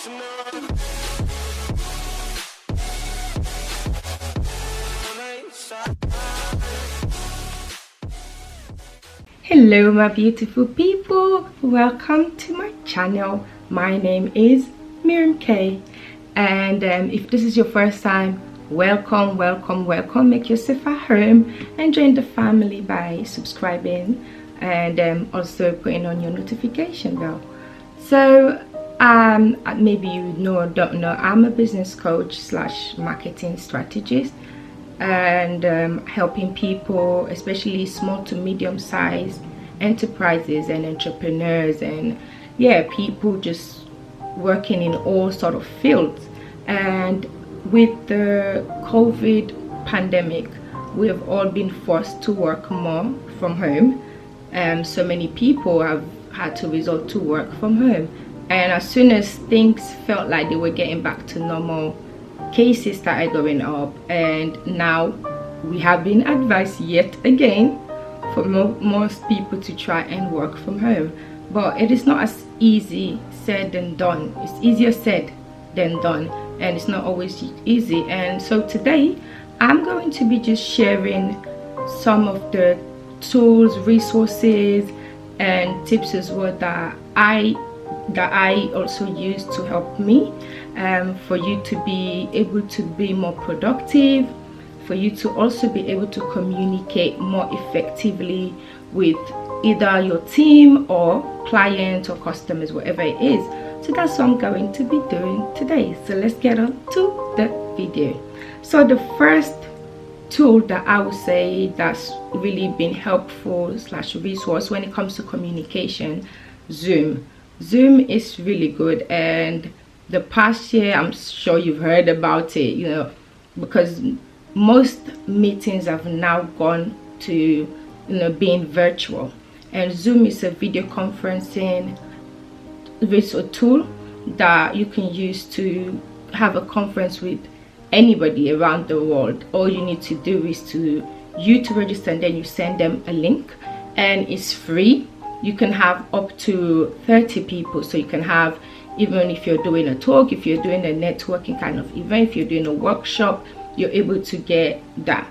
Hello my beautiful people, welcome to my channel. My name is Miriam K, and if this is your first time, welcome. Make yourself at home and join the family by subscribing and also putting on your notification bell. So maybe you know or don't know, I'm a business coach / marketing strategist, and helping people, especially small to medium-sized enterprises and entrepreneurs, and people just working in all sort of fields. And with the COVID pandemic, we have all been forced to work more from home, and so many people have had to resort to work from home. And as soon as things felt like they were getting back to normal, cases started going up, and now we have been advised yet again for most people to try and work from home. But it is not as easy said than done. It's easier said than done, and it's not always easy. And so today I'm going to be just sharing some of the tools, resources and tips as well that I also use to help me, for you to be able to be more productive, for you to also be able to communicate more effectively with either your team or clients or customers, whatever it is. So that's what I'm going to be doing today. So let's get on to the video. So the first tool that I would say that's really been helpful / resource when it comes to communication, Zoom is really good. And the past year, I'm sure you've heard about it, you know, because most meetings have now gone to being virtual, and Zoom is a video conferencing tool that you can use to have a conference with anybody around the world. All you need to do is to register, and then you send them a link, and it's free. You can have up to 30 people, so you can have, even if you're doing a talk, if you're doing a networking kind of event, if you're doing a workshop, you're able to get that,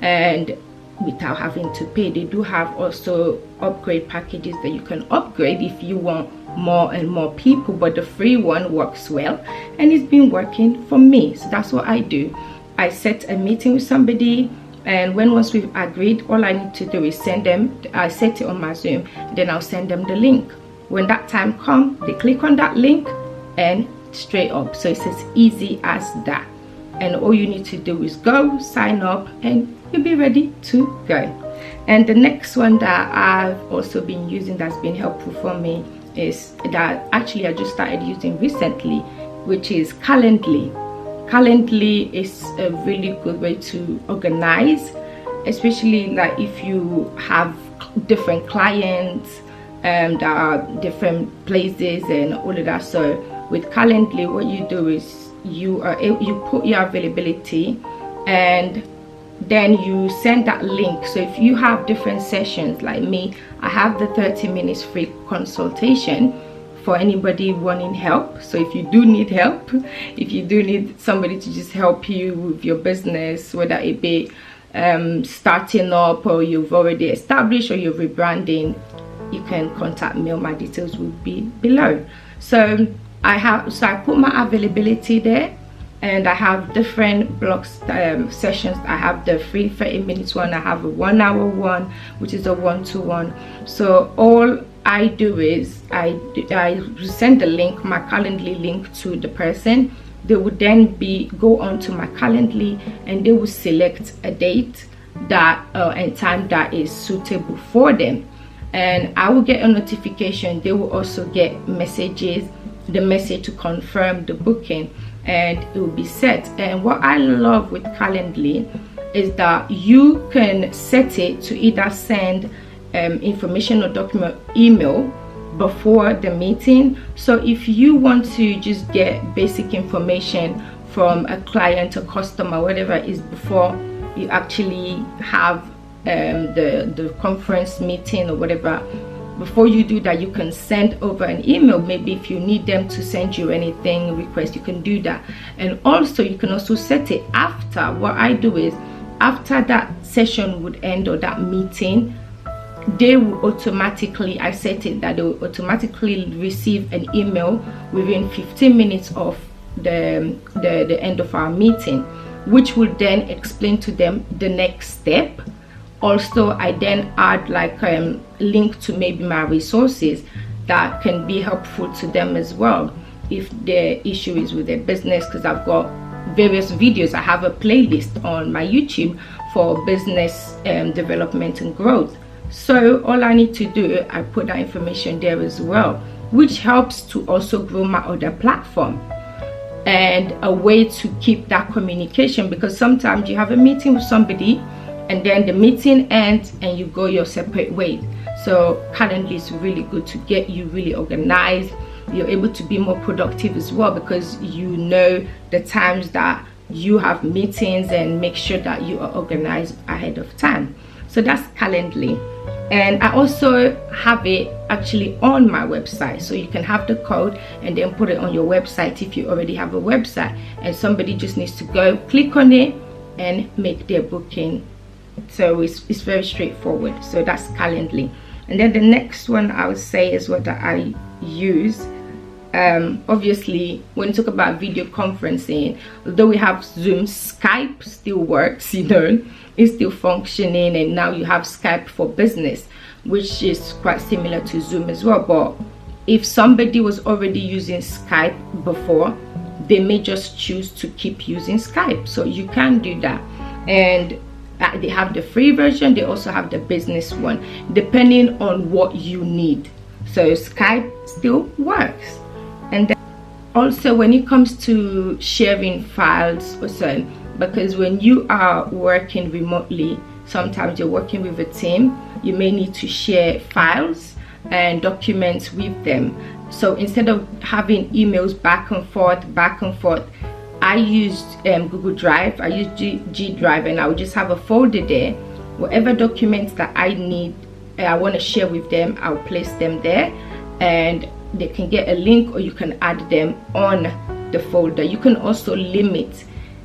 and without having to pay. They do have also upgrade packages that you can upgrade if you want more and more people, but the free one works well, and it's been working for me. So that's what I do. I set a meeting with somebody, and once we've agreed, all I need to do is send them, I set it on my Zoom, then I'll send them the link. When that time comes, they click on that link and straight up. So it's as easy as that, and all you need to do is go sign up and you'll be ready to go. And the next one that I've also been using that's been helpful for me is that actually I just started using recently, which is Calendly. Calendly is a really good way to organize, especially like if you have different clients that are different places and all of that. So with Calendly, what you do is you put your availability, and then you send that link. So if you have different sessions, like me, I have the 30 minutes free consultation for anybody wanting help. So if you do need help, if you do need somebody to just help you with your business, whether it be starting up, or you've already established, or you're rebranding, you can contact me. My details will be below. So I put my availability there, and I have different blocks, sessions. I have the free 30 minutes one, I have a 1 hour one, which is a one-to-one. So all I do is I send the link, my Calendly link, to the person. They would then go onto my Calendly, and they will select a date that and time that is suitable for them, and I will get a notification. They will also get messages, the message to confirm the booking, and it will be set. And what I love with Calendly is that you can set it to either send information or document email before the meeting. So if you want to just get basic information from a client or customer, whatever it is, before you actually have the conference meeting or whatever, before you do that, you can send over an email. Maybe if you need them to send you anything request, you can do that. And also you can also set it after. What I do is, after that session would end, or that meeting, they will automatically, I set it that they will automatically receive an email within 15 minutes of the end of our meeting, which will then explain to them the next step. Also, I then add like a link to maybe my resources that can be helpful to them as well if the issue is with their business, because I've got various videos. I have a playlist on my YouTube for business development and growth. So all I need to do, I put that information there as well, which helps to also grow my other platform, and a way to keep that communication, because sometimes you have a meeting with somebody and then the meeting ends and you go your separate ways. So Calendly is really good to get you really organized. You're able to be more productive as well, because you know the times that you have meetings, and make sure that you are organized ahead of time. So that's Calendly. And I also have it actually on my website, so you can have the code and then put it on your website if you already have a website, and somebody just needs to go click on it and make their booking. So it's very straightforward. So that's Calendly. And then the next one I would say is what I use. Obviously, when you talk about video conferencing, although we have Zoom, Skype still works, you know, it's still functioning. And now you have Skype for Business, which is quite similar to Zoom as well. But if somebody was already using Skype before, they may just choose to keep using Skype. So you can do that. And they have the free version, they also have the business one, depending on what you need. So Skype still works. And then also when it comes to sharing files also, because when you are working remotely, sometimes you're working with a team, you may need to share files and documents with them. So instead of having emails back and forth, I used Google Drive. I used G Drive, and I would just have a folder there. Whatever documents that I need, I want to share with them, I'll place them there, and they can get a link, or you can add them on the folder. You can also limit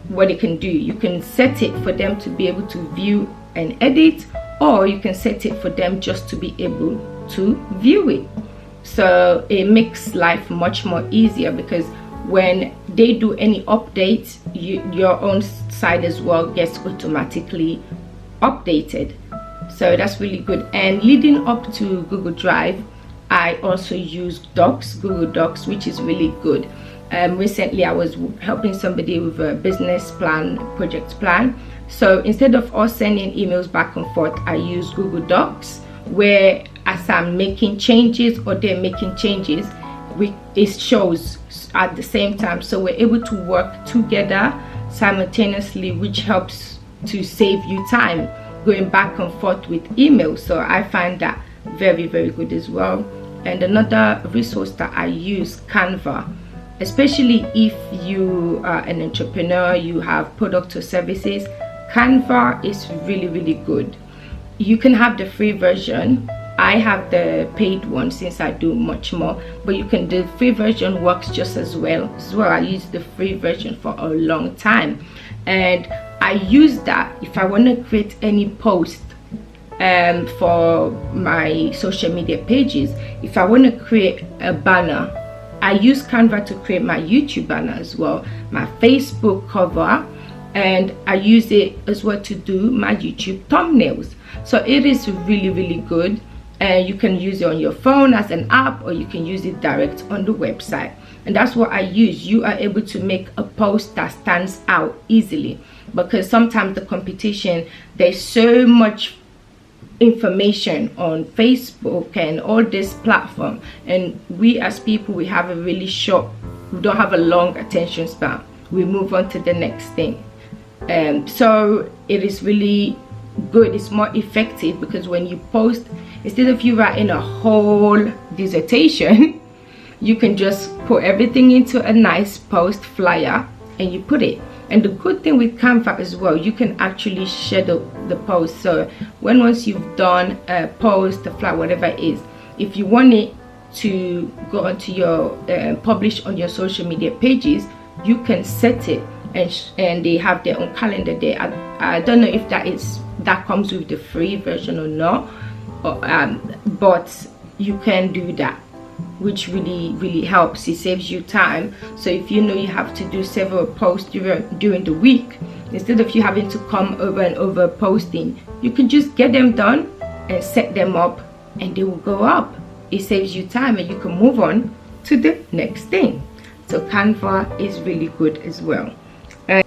what they can do. You can set it for them to be able to view and edit, or you can set it for them just to be able to view it. So it makes life much more easier, because when they do any updates, your own side as well gets automatically updated. So that's really good. And leading up to Google Drive, I also use Google Docs, which is really good. Recently I was helping somebody with a business plan, project plan. So instead of us sending emails back and forth, I use Google Docs, where as I'm making changes or they're making changes, it shows at the same time. So we're able to work together simultaneously, which helps to save you time going back and forth with emails. So I find that very, very good as well. And another resource that I use, Canva, especially if you are an entrepreneur, you have products or services. Canva is really, really good. You can have the free version. I have the paid one since I do much more, but the free version works just as well. I used the free version for a long time, and I use that if I want to create any post for my social media pages. If I want to create a banner, I use Canva to create my YouTube banner as well, my Facebook cover, and I use it as well to do my YouTube thumbnails. So it is really, really good. And you can use it on your phone as an app, or you can use it direct on the website. And that's what I use. You are able to make a post that stands out easily, because sometimes the competition, there's so much information on Facebook and all this platform, and we as people, we have a really short, we don't have a long attention span. We move on to the next thing. So it is really good. It's more effective, because when you post, instead of you writing a whole dissertation, you can just put everything into a nice post flyer and you put it. And the good thing with Canva as well, you can actually schedule the post. So once you've done a post, a flyer, whatever it is, if you want it to go onto your publish on your social media pages, you can set it, and they have their own calendar there. I don't know if that comes with the free version or not, but you can do that, which really helps. It saves you time. So if you know you have to do several posts during the week, instead of you having to come over and over posting, you can just get them done and set them up, and they will go up. It saves you time, and you can move on to the next thing. So Canva is really good as well.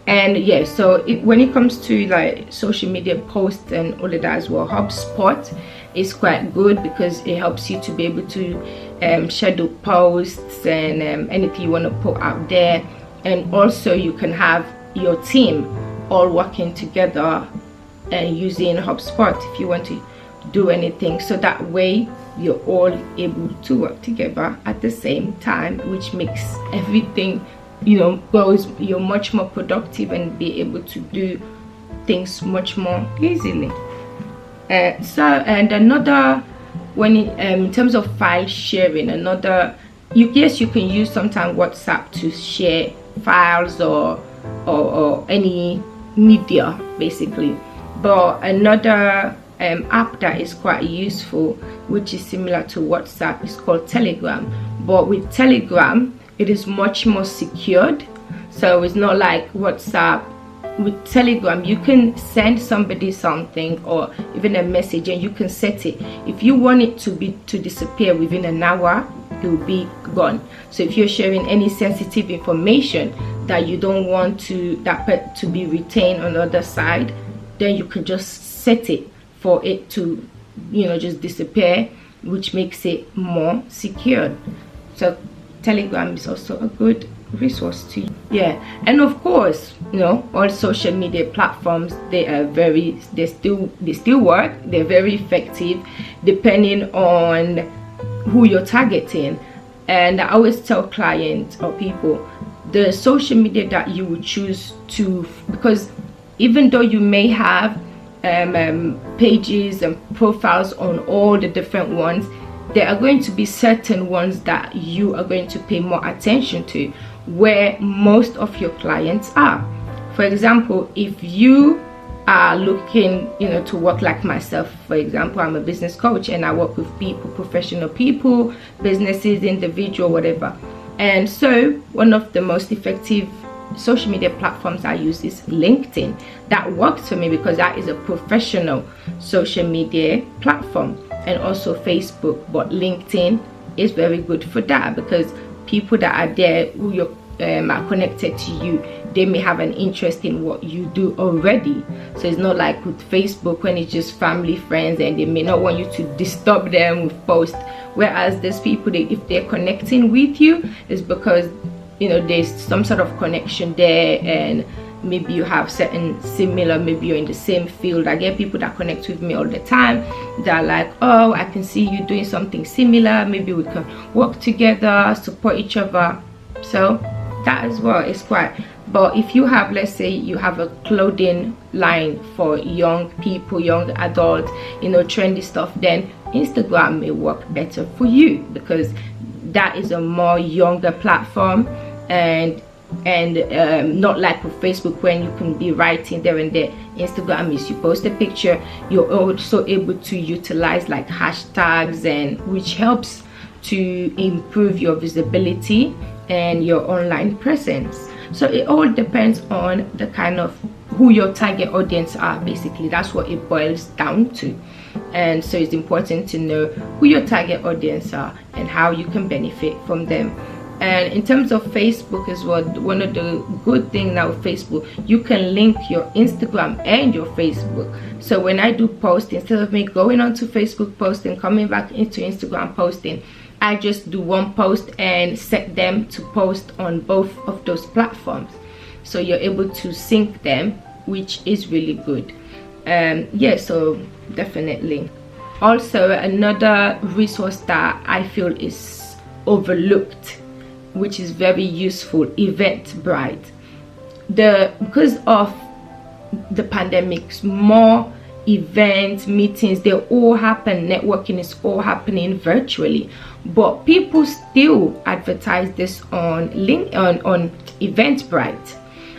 And yeah, so when it comes to like social media posts and all of that as well, HubSpot is quite good because it helps you to be able to schedule posts and anything you want to put out there. And also you can have your team all working together and using HubSpot if you want to do anything, so that way you're all able to work together at the same time, which makes everything, you're much more productive and be able to do things much more easily. And another, in terms of file sharing, yes, you can use sometimes WhatsApp to share files or any media basically, but another app that is quite useful, which is similar to WhatsApp, is called Telegram. But with Telegram, it is much more secured. So it's not like WhatsApp. With Telegram, you can send somebody something or even a message, and you can set it. If you want it to disappear within an hour, it will be gone. So if you're sharing any sensitive information that you don't want to be retained on the other side, then you can just set it for it to just disappear, which makes it more secured. So Telegram is also a good resource to you. Yeah, and of course, all social media platforms, they still work. They're very effective depending on who you're targeting. And I always tell clients or people, the social media that you would choose to, because even though you may have pages and profiles on all the different ones, there are going to be certain ones that you are going to pay more attention to, where most of your clients are. For example, if you are looking to work like myself, for example, I'm a business coach and I work with people, professional people, businesses, individual, whatever. And so one of the most effective social media platforms I use is LinkedIn. That works for me because that is a professional social media platform, and also Facebook. But LinkedIn is very good for that because people that are there who are connected to you, they may have an interest in what you do already. So it's not like with Facebook when it's just family, friends, and they may not want you to disturb them with posts. Whereas there's people that if they're connecting with you, it's because there's some sort of connection there, and maybe you have certain similar, maybe you're in the same field. I get people that connect with me all the time that are like, oh, I can see you doing something similar, maybe we can work together, support each other. So that as well is quite. But if you have, let's say you have a clothing line for young people, young adults, trendy stuff, then Instagram may work better for you because that is a more younger platform, and not like with Facebook when you can be writing there and there. Instagram is you post a picture, you're also able to utilize like hashtags, and which helps to improve your visibility and your online presence. So it all depends on the kind of who your target audience are. Basically, that's what it boils down to. And so it's important to know who your target audience are and how you can benefit from them. And in terms of Facebook as well, one of the good things now with Facebook, you can link your Instagram and your Facebook. So when I do post, instead of me going onto Facebook posting, coming back into Instagram posting, I just do one post and set them to post on both of those platforms. So you're able to sync them, which is really good. Yeah, so definitely. Also, another resource that I feel is overlooked, which is very useful, Eventbright. Because of the pandemic, more events, meetings, they all happen. Networking is all happening virtually, but people still advertise this on Eventbright.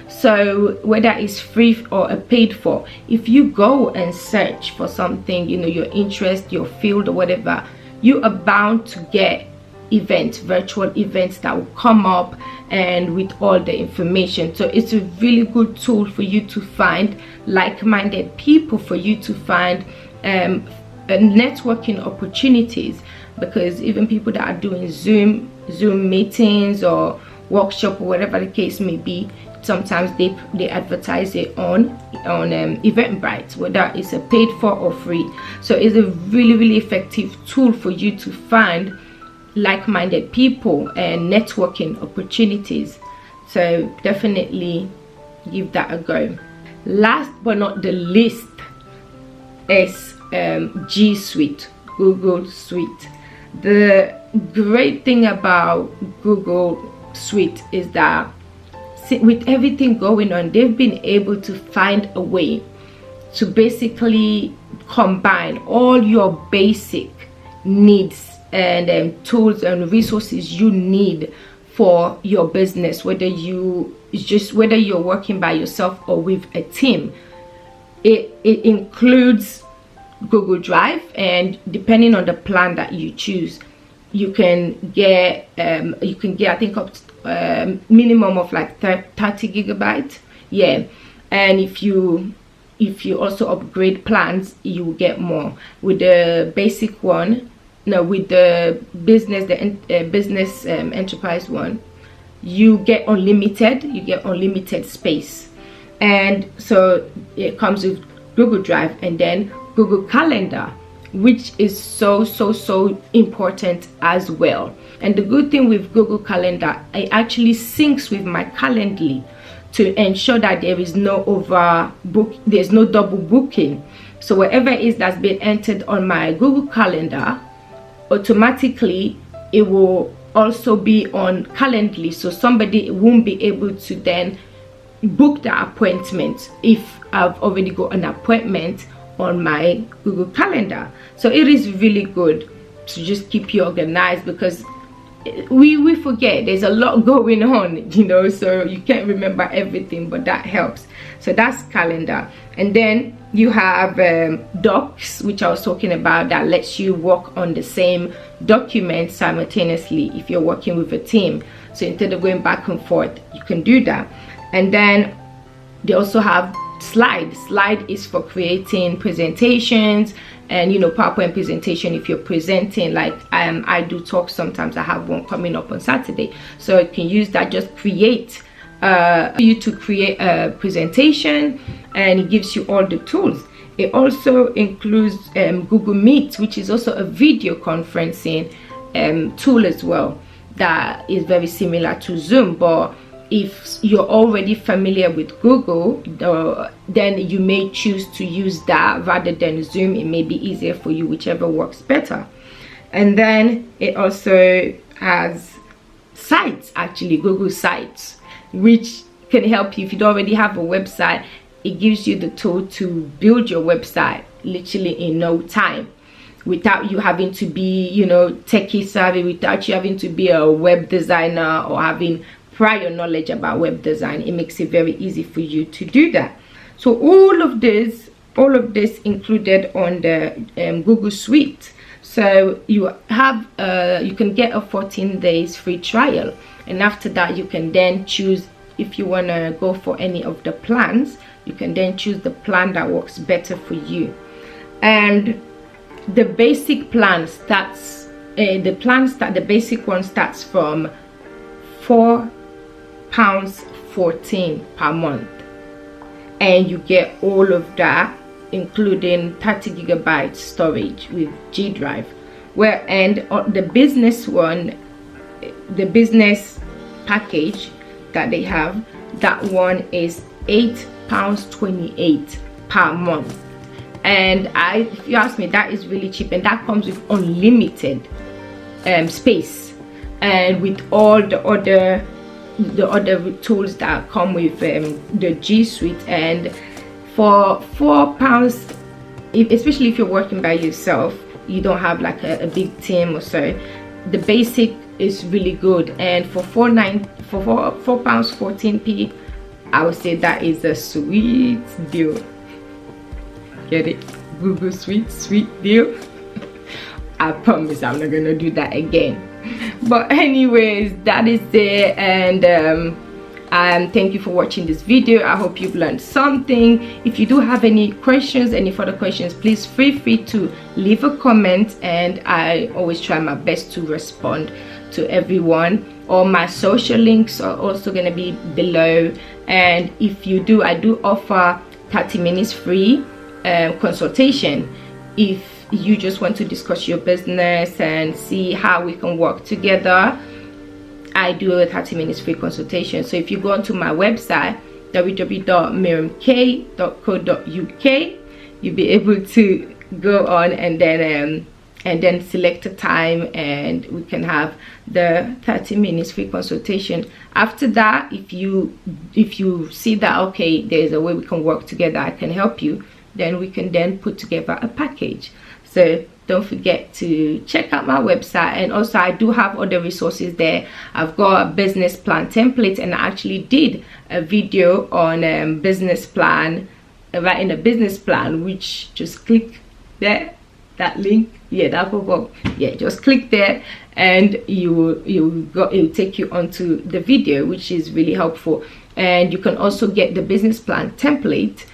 So whether it's free or paid for, if you go and search for something, you know, your interest, your field, or whatever, you are bound to get events, virtual events that will come up and with all the information. So it's a really good tool for you to find like-minded people, for you to find networking opportunities, because even people that are doing Zoom meetings or workshop or whatever the case may be, sometimes they advertise it on Eventbrite, whether it's a paid for or free. So it's a really effective tool for you to find like-minded people and networking opportunities. So definitely give that a go. Last but not the least is G Suite, Google Suite. The great thing about Google Suite is that with everything going on, they've been able to find a way to basically combine all your basic needs and tools and resources you need for your business, whether you're working by yourself or with a team. It includes Google Drive, and depending on the plan that you choose, you can get I think up to minimum of like 30 gigabytes. Yeah, and if you also upgrade plans, you will get more. With the basic one, no, with the business enterprise one, you get unlimited space. And so it comes with Google Drive and then Google Calendar, which is so important as well. And the good thing with Google Calendar, it actually syncs with my Calendly to ensure that there is no there's no double booking. So whatever it is that's been entered on my Google Calendar, automatically it will also be on Calendly, so somebody won't be able to then book the appointment if I've already got an appointment on my Google Calendar. So it is really good to just keep you organized, because we forget, there's a lot going on, you know, so you can't remember everything, but that helps. So that's Calendar. And then you have Docs, which I was talking about, that lets you work on the same document simultaneously if you're working with a team. So instead of going back and forth, you can do that. And then they also have Slide. Slide is for creating presentations and, you know, PowerPoint presentation if you're presenting, like I do talk sometimes. I have one coming up on Saturday, so you can use that. Just create you to create a presentation, and it gives you all the tools. It also includes Google Meet, which is also a video conferencing tool as well, that is very similar to Zoom. But if you're already familiar with Google, then you may choose to use that rather than Zoom. It may be easier for you, whichever works better. And then it also has Sites, actually Google Sites, which can help you if you don't already have a website. It gives you the tool to build your website literally in no time, without you having to be, you know, techie savvy, without you having to be a web designer or having prior knowledge about web design. It makes it very easy for you to do that. So all of this included on the Google Suite. So you have you can get a 14 days free trial, and after that you can then choose if you want to go for any of the plans. You can then choose the plan that works better for you. And the basic plan starts the basic one starts from £4.14 per month, and you get all of that, including 30 gigabytes storage with G Drive. And the business one, the business package that they have, that one is £8.28 per month. And if you ask me, that is really cheap, and that comes with unlimited space, and with all the other tools that come with the G Suite. And for £4 especially if you're working by yourself, you don't have like a big team or so, the basic is really good. And for £4.14, I would say that is a sweet deal. Get it? Google sweet deal. I promise I'm not gonna do that again. But anyways, that is it. And thank you for watching this video. I hope you've learned something. If you do have any questions, any further questions, please feel free to leave a comment, and I always try my best to respond to everyone. All my social links are also going to be below, and if you do, I do offer 30 minutes free consultation. If you just want to discuss your business and see how we can work together, I do a 30 minutes free consultation. So if you go onto my website www.miriamk.co.uk, you'll be able to go on and then select a time, and we can have the 30 minutes free consultation. After that, if you see that okay, there's a way we can work together, I can help you, then we can then put together a package. So don't forget to check out my website. And also I do have other resources there. I've got a business plan template, and I actually did a video on business plan, writing a business plan, which just click there, that link, yeah, that pop up, yeah, just click there, and it will take you onto the video, which is really helpful. And you can also get the business plan template.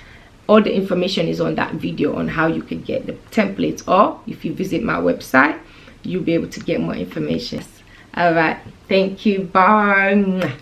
All the information is on that video on how you can get the templates, or if you visit my website, you'll be able to get more information. All right, thank you, bye.